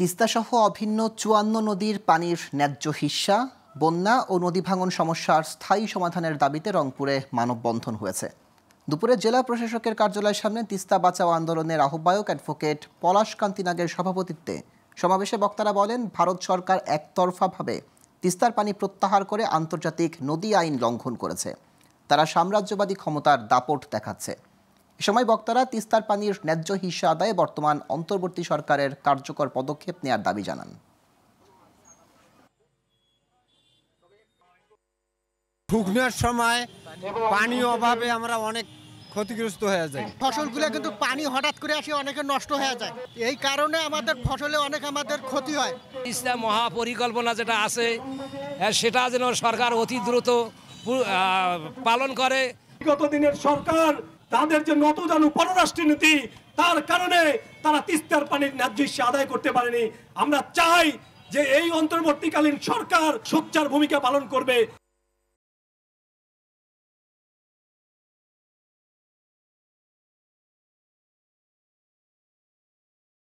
তিস্তাসহ অভিন্ন ৫৪ নদীর পানির ন্যায্য হিস্যা, বন্যা ও নদী ভাঙন সমস্যার স্থায়ী সমাধানের দাবিতে রংপুরে মানববন্ধন হয়েছে। দুপুরে জেলা প্রশাসকের কার্যালয়ের সামনে তিস্তা বাঁচাও আন্দোলনের আহ্বায়ক অ্যাডভোকেট পলাশ কান্তি নাগের সভাপতিত্বে সমাবেশে বক্তারা বলেন, ভারত সরকার একতরফাভাবে তিস্তার পানি প্রত্যাহার করে আন্তর্জাতিক নদী আইন লঙ্ঘন করেছে। তারা সাম্রাজ্যবাদী ক্ষমতার দাপট দেখাচ্ছে। এ সময় বক্তারা তিস্তার পানির ন্যায্য হিস্যা আদায়ে বর্তমান অন্তর্বর্তী সরকারের কার্যকর পদক্ষেপ নেওয়ার দাবি জানান। শুকনোর সময় পানি অভাবে আমরা অনেক ক্ষতিগ্রস্ত হয়ে যাই। ফসলগুলো কিন্তু পানি হঠাৎ করে আসে অনেকে নষ্ট হয়ে যায়, এই কারণে আমাদের ফসলে অনেক আমাদের ক্ষতি হয়। তিস্তা মহাপরিকল্পনা যেটা আছে সেটা যেন সরকার অতি দ্রুত পালন করে। বিগত দিনের সরকার তাদের যে নতজানু পররাষ্ট্র নীতি, তার কারণে তারা তিস্তার পানির ন্যায্য হিস্যা আদায় করতে পারেনি। আমরা চাই যে এই অন্তর্বর্তীকালীন সরকার সোচ্চার ভূমিকা পালন করবে।